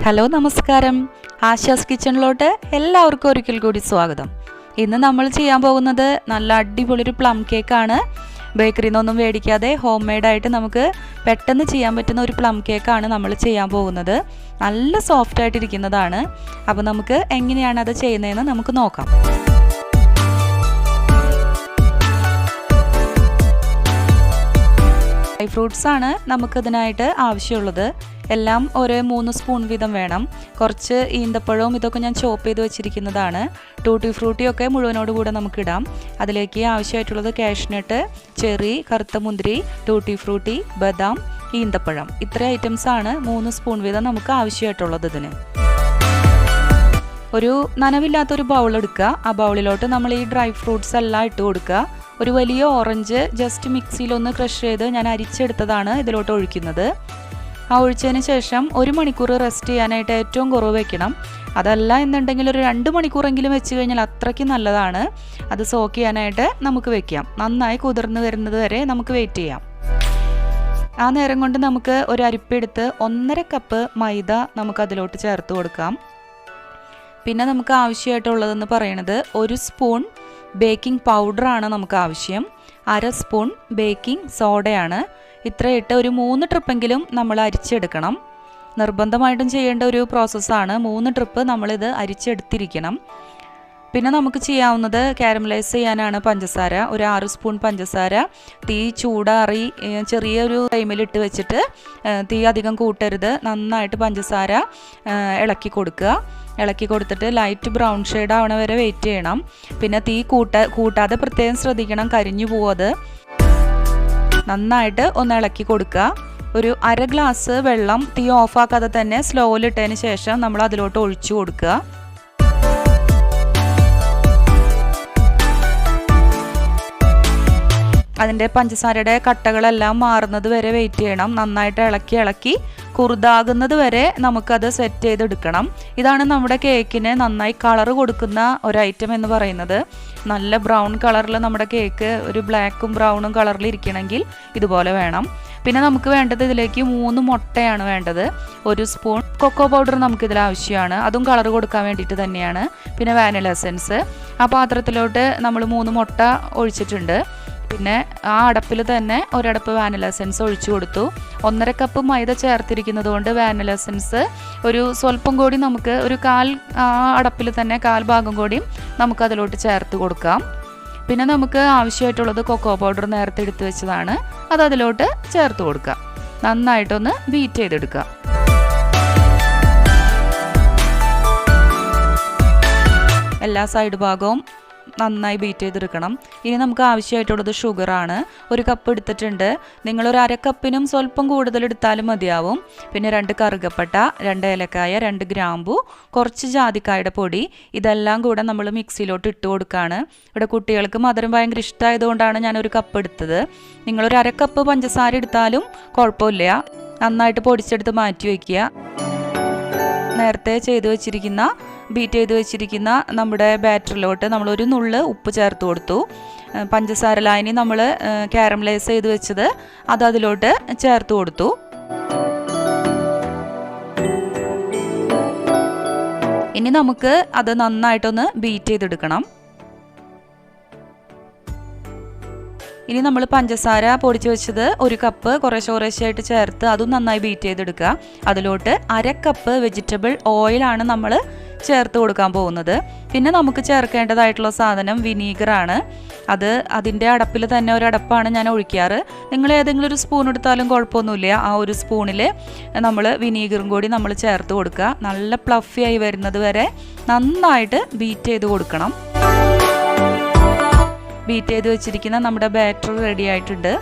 Hello നമസ്കാരം. ആശാസ് കിച്ചണിലോട്ട് എല്ലാവർക്കും ഒരിക്കൽ കൂടി സ്വാഗതം. ഇന്ന് നമ്മൾ ചെയ്യാൻ പോകുന്നത് നല്ല അടിപൊളി ഒരു പ്ലം കേക്കാണ്. ബേക്കറിയിൽ നിന്നൊന്നും മേടിക്കാതെ ഹോം മെയ്ഡായിട്ട് നമുക്ക് പെട്ടെന്ന് ചെയ്യാൻ പറ്റുന്ന ഒരു പ്ലം കേക്കാണ് നമ്മൾ ചെയ്യാൻ പോകുന്നത്. നല്ല സോഫ്റ്റ് ആയിട്ടിരിക്കുന്നതാണ്. അപ്പോൾ നമുക്ക് എങ്ങനെയാണ് അത് ചെയ്യുന്നതെന്ന് നമുക്ക് നോക്കാം. ഡ്രൈ ഫ്രൂട്ട്സ് ആണ് നമുക്കിതിനായിട്ട് ആവശ്യമുള്ളത്. എല്ലാം ഒരു 3 സ്പൂൺ വീതം വേണം. കുറച്ച് ഈന്തപ്പഴവും ഇതൊക്കെ ഞാൻ ചോപ്പ് ചെയ്ത് വെച്ചിരിക്കുന്നതാണ്. ടൂട്ടി ഫ്രൂട്ടിയൊക്കെ മുഴുവനോടുകൂടെ നമുക്കിടാം. അതിലേക്ക് ആവശ്യമായിട്ടുള്ളത് കാഷ്നട്ട്, ചെറി, കറുത്ത മുന്തിരി, ടൂട്ടി ഫ്രൂട്ടി, ബദാം, ഈന്തപ്പഴം. ഇത്ര ഐറ്റംസാണ് 3 സ്പൂൺ വീതം നമുക്ക് ആവശ്യമായിട്ടുള്ളത്. ഇതിന് ഒരു നനവില്ലാത്തൊരു ബൗൾ എടുക്കുക. ആ ബൗളിലോട്ട് നമ്മൾ ഈ ഡ്രൈ ഫ്രൂട്ട്സ് എല്ലാം ഇട്ട് കൊടുക്കുക. ഒരു വലിയ ഓറഞ്ച് ജസ്റ്റ് മിക്സിയിലൊന്ന് ക്രഷ് ചെയ്ത് ഞാൻ അരിച്ചെടുത്തതാണ് ഇതിലോട്ട് ഒഴിക്കുന്നത്. ആ ഒഴിച്ചതിന് ശേഷം 1 മണിക്കൂർ റെസ്റ്റ് ചെയ്യാനായിട്ട് ഏറ്റവും കുറവ് വെക്കണം. അതല്ല എന്നുണ്ടെങ്കിൽ ഒരു 2 മണിക്കൂറെങ്കിലും വെച്ച് കഴിഞ്ഞാൽ അത്രയ്ക്ക് നല്ലതാണ്. അത് സോക്ക് ചെയ്യാനായിട്ട് നമുക്ക് വെക്കാം. നന്നായി കുതിർന്ന് വരുന്നത് വരെ നമുക്ക് വെയിറ്റ് ചെയ്യാം. ആ നേരം കൊണ്ട് നമുക്ക് ഒരു അരിപ്പെടുത്ത് 1.5 കപ്പ് മൈദ നമുക്ക് അതിലോട്ട് ചേർത്ത് കൊടുക്കാം. പിന്നെ നമുക്ക് ആവശ്യമായിട്ടുള്ളതെന്ന് പറയുന്നത് 1 സ്പൂൺ ബേക്കിംഗ് പൗഡറാണ് നമുക്ക് ആവശ്യം. 1/2 സ്പൂൺ ബേക്കിംഗ് സോഡയാണ്. ഇത്രയിട്ട് ഒരു 3 ട്രിപ്പെങ്കിലും നമ്മൾ അരിച്ചെടുക്കണം. നിർബന്ധമായിട്ടും ചെയ്യേണ്ട ഒരു പ്രോസസ്സാണ്. 3 ട്രിപ്പ് നമ്മളിത് അരിച്ചെടുത്തിരിക്കണം. പിന്നെ നമുക്ക് ചെയ്യാവുന്നത് കാരമലൈസ് ചെയ്യാനാണ് പഞ്ചസാര. ഒരു 6 സ്പൂൺ പഞ്ചസാര തീ ചൂടാറി ചെറിയൊരു ഫ്ലെയിമിലിട്ട് വെച്ചിട്ട് തീ അധികം കൂട്ടരുത്. നന്നായിട്ട് പഞ്ചസാര ഇളക്കി കൊടുക്കുക. ഇളക്കി കൊടുത്തിട്ട് ലൈറ്റ് ബ്രൗൺ ഷെയ്ഡ് ആവണ വരെ വെയിറ്റ് ചെയ്യണം. പിന്നെ തീ കൂട്ടാതെ പ്രത്യേകം ശ്രദ്ധിക്കണം, കരിഞ്ഞു പോവത്. നന്നായിട്ട് ഒന്ന് ഇളക്കി കൊടുക്കുക. ഒരു 1/2 ഗ്ലാസ് വെള്ളം തീ ഓഫാക്കാതെ തന്നെ സ്ലോയിലിട്ടതിന് ശേഷം നമ്മൾ അതിലോട്ട് ഒഴിച്ചു കൊടുക്കുക. അതിൻ്റെ പഞ്ചസാരയുടെ കട്ടകളെല്ലാം മാറുന്നത് വരെ വെയിറ്റ് ചെയ്യണം. നന്നായിട്ട് ഇളക്കി കുറുതാകുന്നത് വരെ നമുക്കത് സെറ്റ് ചെയ്തെടുക്കണം. ഇതാണ് നമ്മുടെ കേക്കിന് നന്നായി കളർ കൊടുക്കുന്ന ഒരു ഐറ്റം എന്ന് പറയുന്നത്. നല്ല ബ്രൗൺ കളറിൽ നമ്മുടെ കേക്ക് ഒരു ബ്ലാക്കും ബ്രൗണും കളറിൽ ഇരിക്കണമെങ്കിൽ ഇതുപോലെ വേണം. പിന്നെ നമുക്ക് വേണ്ടത് ഇതിലേക്ക് 3 മുട്ടയാണ് വേണ്ടത്. 1 സ്പൂൺ കൊക്കോ പൗഡർ നമുക്കിതിൽ ആവശ്യമാണ്. അതും കളർ കൊടുക്കാൻ വേണ്ടിയിട്ട് തന്നെയാണ്. പിന്നെ വാനില എസൻസ്. ആ പാത്രത്തിലോട്ട് നമ്മൾ 3 മുട്ട ഒഴിച്ചിട്ടുണ്ട്. പിന്നെ ആ അടപ്പിൽ തന്നെ ഒരടപ്പ് വാനില എസൻസ് ഒഴിച്ചു കൊടുത്തു. 1.5 കപ്പ് മൈദ ചേർത്തിരിക്കുന്നത് കൊണ്ട് വാനില എസൻസ് ഒരു സ്വല്പം കൂടി നമുക്ക് ഒരു അടപ്പിൽ തന്നെ 1/4 ഭാഗം കൂടിയും നമുക്കതിലോട്ട് ചേർത്ത് കൊടുക്കാം. പിന്നെ നമുക്ക് ആവശ്യമായിട്ടുള്ളത് കൊക്കോ പൗഡർ നേരത്തെ എടുത്ത് വെച്ചതാണ്. അത് അതിലോട്ട് ചേർത്ത് കൊടുക്കുക. നന്നായിട്ടൊന്ന് ബീറ്റ് ചെയ്തെടുക്കുക. എല്ലാ സൈഡ് ഭാഗവും നന്നായി ബീറ്റ് ചെയ്തെടുക്കണം. ഇനി നമുക്ക് ആവശ്യമായിട്ടുള്ളത് ഷുഗറാണ്. 1 കപ്പ് എടുത്തിട്ടുണ്ട്. നിങ്ങളൊരു 1/2 കപ്പിനും സ്വല്പം കൂടുതൽ എടുത്താലും മതിയാവും. പിന്നെ 2 കറുകപ്പട്ട, 2 ഏലക്കായ, 2 ഗ്രാമ്പു, കുറച്ച് ജാതിക്കായുടെ പൊടി. ഇതെല്ലാം കൂടെ നമ്മൾ മിക്സിയിലോട്ട് ഇട്ട് കൊടുക്കുകയാണ്. ഇവിടെ കുട്ടികൾക്ക് മധുരം ഭയങ്കര ഇഷ്ടമായതുകൊണ്ടാണ് ഞാൻ 1 കപ്പ് എടുത്തത്. നിങ്ങളൊരു 1/2 കപ്പ് പഞ്ചസാര എടുത്താലും കുഴപ്പമില്ല. നന്നായിട്ട് പൊടിച്ചെടുത്ത് മാറ്റി വയ്ക്കുക. നേരത്തെ ബീറ്റ് ചെയ്ത് വെച്ചിരിക്കുന്ന നമ്മുടെ ബാറ്ററിലോട്ട് നമ്മളൊരു നുള്ള് ഉപ്പ് ചേർത്ത് കൊടുത്തു. പഞ്ചസാര ലായനി നമ്മൾ കാരമലൈസ് ചെയ്ത് വെച്ചത് അത് അതിലോട്ട് ചേർത്ത് കൊടുത്തു. ഇനി നമുക്ക് അത് നന്നായിട്ടൊന്ന് ബീറ്റ് ചെയ്തെടുക്കണം. ഇനി നമ്മൾ പഞ്ചസാര പൊടിച്ച് വെച്ചത് 1 കപ്പ് കുറേശ്ശായിട്ട് ചേർത്ത് അതും നന്നായി ബീറ്റ് ചെയ്തെടുക്കുക. അതിലോട്ട് 1/2 കപ്പ് വെജിറ്റബിൾ ഓയിലാണ് നമ്മൾ ചേർത്ത് കൊടുക്കാൻ പോകുന്നത്. പിന്നെ നമുക്ക് ചേർക്കേണ്ടതായിട്ടുള്ള സാധനം വിനീഗറാണ്. അതിൻ്റെ അടപ്പിൽ തന്നെ ഒരടപ്പാണ് ഞാൻ ഒഴിക്കാറ്. നിങ്ങൾ ഏതെങ്കിലും ഒരു സ്പൂൺ എടുത്താലും കുഴപ്പമൊന്നുമില്ല. ആ 1 സ്പൂണിൽ നമ്മൾ വിനീഗറും കൂടി നമ്മൾ ചേർത്ത് കൊടുക്കുക. നല്ല പ്ലഫി ആയി വരുന്നത് വരെ നന്നായിട്ട് ബീറ്റ് ചെയ്ത് കൊടുക്കണം. ബീറ്റ് ചെയ്ത് വെച്ചിരിക്കുന്ന നമ്മുടെ ബാറ്റർ റെഡി ആയിട്ടുണ്ട്.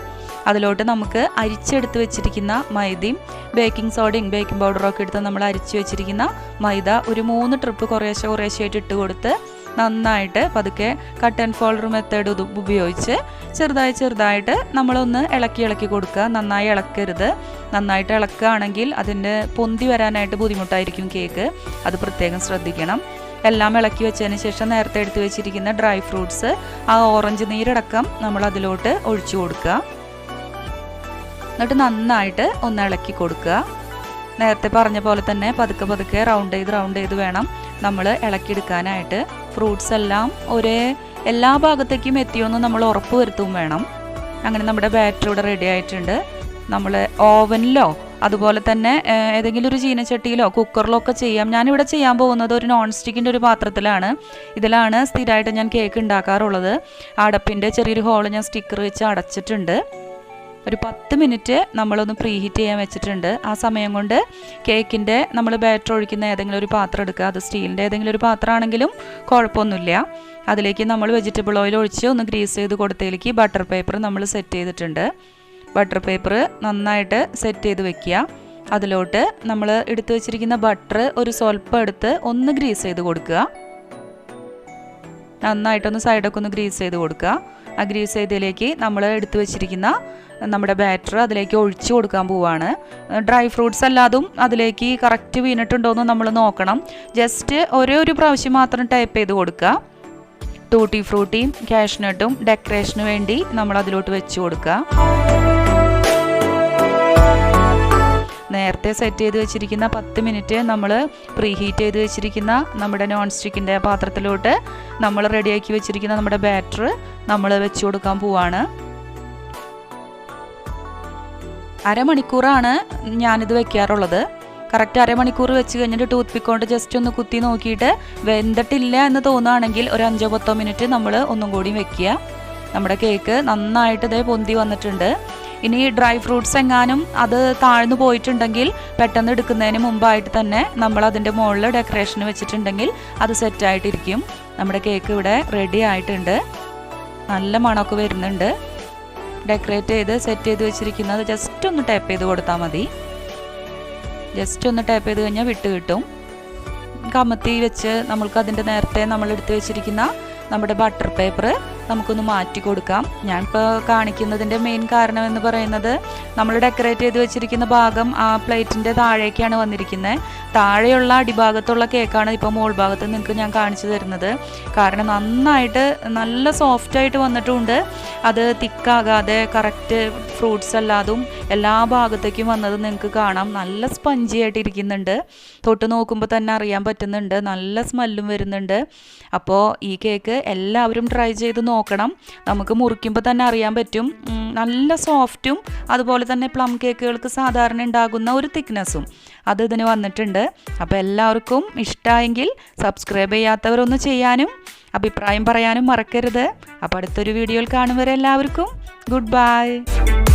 അതിലോട്ട് നമുക്ക് അരിച്ചെടുത്ത് വെച്ചിരിക്കുന്ന മൈദയും ബേക്കിംഗ് സോഡയും ബേക്കിംഗ് പൗഡറൊക്കെ എടുത്ത് നമ്മൾ അരിച്ച് വെച്ചിരിക്കുന്ന മൈദ ഒരു 3 ട്രിപ്പ് കുറേശ്ശായിട്ട് ഇട്ട് കൊടുത്ത് നന്നായിട്ട് പതുക്കെ കട്ട് ആൻഡ് ഫോൾഡർ മെത്തേഡ് ഉപയോഗിച്ച് ചെറുതായിട്ട് നമ്മളൊന്ന് ഇളക്കി കൊടുക്കുക. നന്നായി ഇളക്കരുത്. നന്നായിട്ട് ഇളക്കുകയാണെങ്കിൽ അതിൻ്റെ പൊന്തി വരാനായിട്ട് ബുദ്ധിമുട്ടായിരിക്കും കേക്ക്. അത് പ്രത്യേകം ശ്രദ്ധിക്കണം. എല്ലാം ഇളക്കി വെച്ചതിന് ശേഷം നേരത്തെ എടുത്ത് വെച്ചിരിക്കുന്ന ഡ്രൈ ഫ്രൂട്ട്സ്, ആ ഓറഞ്ച് നീരടക്കം നമ്മൾ അതിലോട്ട് ഒഴിച്ചു കൊടുക്കുക. എന്നിട്ട് നന്നായിട്ട് ഒന്ന് ഇളക്കി കൊടുക്കുക. നേരത്തെ പറഞ്ഞ പോലെ തന്നെ പതുക്കെ പതുക്കെ റൗണ്ട് ചെയ്ത് വേണം നമ്മൾ ഇളക്കിയെടുക്കാനായിട്ട്. ഫ്രൂട്ട്സ് എല്ലാം എല്ലാ ഭാഗത്തേക്കും എത്തിയോന്ന് നമ്മൾ ഉറപ്പ് വരുത്തുകയും വേണം. അങ്ങനെ നമ്മുടെ ബാറ്റർ ഇവിടെ റെഡി ആയിട്ടുണ്ട്. നമ്മൾ ഓവനിലോ അതുപോലെ തന്നെ ഏതെങ്കിലും ഒരു ചീനച്ചട്ടിയിലോ കുക്കറിലോ ഒക്കെ ചെയ്യാം. ഞാനിവിടെ ചെയ്യാൻ പോകുന്നത് ഒരു നോൺ സ്റ്റിക്കിൻ്റെ ഒരു പാത്രത്തിലാണ്. ഇതിലാണ് സ്ഥിരമായിട്ട് ഞാൻ കേക്ക് ഉണ്ടാക്കാറുള്ളത്. അടപ്പിൻ്റെ ചെറിയൊരു ഹോള് ഞാൻ സ്റ്റിക്കർ വെച്ച് അടച്ചിട്ടുണ്ട്. ഒരു 10 മിനിറ്റ് നമ്മളൊന്ന് പ്രീ ഹീറ്റ് ചെയ്യാൻ വെച്ചിട്ടുണ്ട്. ആ സമയം കൊണ്ട് കേക്കിൻ്റെ നമ്മൾ ബാറ്റർ ഒഴിക്കുന്ന ഏതെങ്കിലും ഒരു പാത്രം എടുക്കുക. അത് സ്റ്റീലിൻ്റെ ഏതെങ്കിലും ഒരു പാത്രമാണെങ്കിലും കുഴപ്പമൊന്നുമില്ല. അതിലേക്ക് നമ്മൾ വെജിറ്റബിൾ ഓയിൽ ഒഴിച്ച് ഒന്ന് ഗ്രീസ് ചെയ്ത് കൊടുത്തതിലേക്ക് ബട്ടർ പേപ്പർ നമ്മൾ സെറ്റ് ചെയ്തിട്ടുണ്ട്. ബട്ടർ പേപ്പർ നന്നായിട്ട് സെറ്റ് ചെയ്ത് വെക്കുക. അതിലോട്ട് നമ്മൾ എടുത്തു വെച്ചിരിക്കുന്ന ബട്ടർ ഒരു സ്വല്പം എടുത്ത് ഒന്ന് ഗ്രീസ് ചെയ്ത് കൊടുക്കുക. നന്നായിട്ടൊന്ന് സൈഡൊക്കെ ഒന്ന് ഗ്രീസ് ചെയ്ത് കൊടുക്കുക. ആ ഗ്രീസ് ചെയ്തതിലേക്ക് നമ്മൾ എടുത്തു വെച്ചിരിക്കുന്ന നമ്മുടെ ബാറ്റർ അതിലേക്ക് ഒഴിച്ചു കൊടുക്കാൻ പോവുകയാണ്. ഡ്രൈ ഫ്രൂട്ട്സ് അല്ലാതും അതിലേക്ക് കറക്റ്റ് വീണിട്ടുണ്ടോയെന്ന് നമ്മൾ നോക്കണം. ജസ്റ്റ് ഒരു പ്രാവശ്യം മാത്രം ടൈപ്പ് ചെയ്ത് കൊടുക്കുക. ടൂട്ടി ഫ്രൂട്ടിയും കാഷ്നട്ടും ഡെക്കറേഷന് വേണ്ടി നമ്മൾ അതിലോട്ട് വെച്ച് കൊടുക്കുക. നേരത്തെ സെറ്റ് ചെയ്ത് വെച്ചിരിക്കുന്ന 10 മിനിറ്റ് നമ്മൾ പ്രീ ഹീറ്റ് ചെയ്ത് വെച്ചിരിക്കുന്ന നമ്മുടെ നോൺ സ്റ്റിക്കിൻ്റെ പാത്രത്തിലോട്ട് നമ്മൾ റെഡിയാക്കി വെച്ചിരിക്കുന്ന നമ്മുടെ ബാറ്റർ നമ്മൾ വെച്ച് കൊടുക്കാൻ പോവാണ്. അരമണിക്കൂറാണ് ഞാനിത് വെക്കാറുള്ളത്. കറക്റ്റ് അരമണിക്കൂർ വെച്ച് കഴിഞ്ഞിട്ട് ടൂത്ത് പിക്ക് കൊണ്ട് ജസ്റ്റ് ഒന്ന് കുത്തി നോക്കിയിട്ട് വെന്തിട്ടില്ല എന്ന് തോന്നുകയാണെങ്കിൽ ഒരു 5-10 മിനിറ്റ് നമ്മൾ ഒന്നും കൂടി വെക്കുക. നമ്മുടെ കേക്ക് നന്നായിട്ട് ഇതേ പൊന്തി വന്നിട്ടുണ്ട്. ഇനി ഡ്രൈ ഫ്രൂട്ട്സ് എങ്ങാനും അത് താഴ്ന്നു പോയിട്ടുണ്ടെങ്കിൽ പെട്ടെന്ന് എടുക്കുന്നതിന് മുമ്പായിട്ട് തന്നെ നമ്മൾ അതിൻ്റെ മുകളിൽ ഡെക്കറേഷന് വെച്ചിട്ടുണ്ടെങ്കിൽ അത് സെറ്റായിട്ടിരിക്കും. നമ്മുടെ കേക്ക് ഇവിടെ റെഡി ആയിട്ടുണ്ട്. നല്ല മണമൊക്കെ വരുന്നുണ്ട്. ഡെക്കറേറ്റ് ചെയ്ത് സെറ്റ് ചെയ്ത് വെച്ചിരിക്കുന്നത് ജസ്റ്റ് ഒന്ന് ടാപ്പ് ചെയ്ത് കൊടുത്താൽ മതി. ജസ്റ്റ് ഒന്ന് ടാപ്പ് ചെയ്ത് കഴിഞ്ഞാൽ വിട്ട് കിട്ടും. കമത്തി വെച്ച് നമ്മൾക്ക് അതിൻ്റെ നേരത്തെ നമ്മൾ എടുത്ത് വെച്ചിരിക്കുന്ന നമ്മുടെ ബട്ടർ പേപ്പർ നമുക്കൊന്ന് മാറ്റി കൊടുക്കാം. ഞാനിപ്പോൾ കാണിക്കുന്നതിൻ്റെ മെയിൻ കാരണം എന്ന് പറയുന്നത് നമ്മൾ ഡെക്കറേറ്റ് ചെയ്ത് വെച്ചിരിക്കുന്ന ഭാഗം ആ പ്ലേറ്റിൻ്റെ താഴേക്കാണ് വന്നിരിക്കുന്നത്. താഴെയുള്ള അടിഭാഗത്തുള്ള കേക്കാണ് ഇപ്പോൾ മുകൾ ഭാഗത്ത് നിങ്ങൾക്ക് ഞാൻ കാണിച്ചു തരുന്നത്. കാരണം നന്നായിട്ട് നല്ല സോഫ്റ്റായിട്ട് വന്നിട്ടുമുണ്ട്. അത് തിക്കാകാതെ കറക്റ്റ് ഫ്രൂട്ട്സ് അല്ലാതും എല്ലാ ഭാഗത്തേക്കും വന്നത് നിങ്ങൾക്ക് കാണാം. നല്ല സ്പഞ്ചി ആയിട്ട് ഇരിക്കുന്നുണ്ട്. തൊട്ട് നോക്കുമ്പോൾ തന്നെ അറിയാൻ പറ്റുന്നുണ്ട്. നല്ല സ്മെല്ലും വരുന്നുണ്ട്. അപ്പോൾ ഈ കേക്ക് എല്ലാവരും ട്രൈ ചെയ്ത് നോക്കണം. നമുക്ക് മുറിക്കുമ്പോൾ തന്നെ അറിയാൻ പറ്റും. നല്ല സോഫ്റ്റും അതുപോലെ തന്നെ പ്ലം കേക്കുകൾക്ക് സാധാരണ ഉണ്ടാകുന്ന ഒരു തിക്നെസ്സും അത് ഇതിന് വന്നിട്ടുണ്ട്. അപ്പോൾ എല്ലാവർക്കും ഇഷ്ടമായെങ്കിൽ സബ്സ്ക്രൈബ് ചെയ്യാത്തവരൊന്ന് ചെയ്യാനും അഭിപ്രായം പറയാനും മറക്കരുത്. അപ്പോൾ അടുത്തൊരു വീഡിയോയിൽ കാണും വരെ എല്ലാവർക്കും ഗുഡ് ബൈ.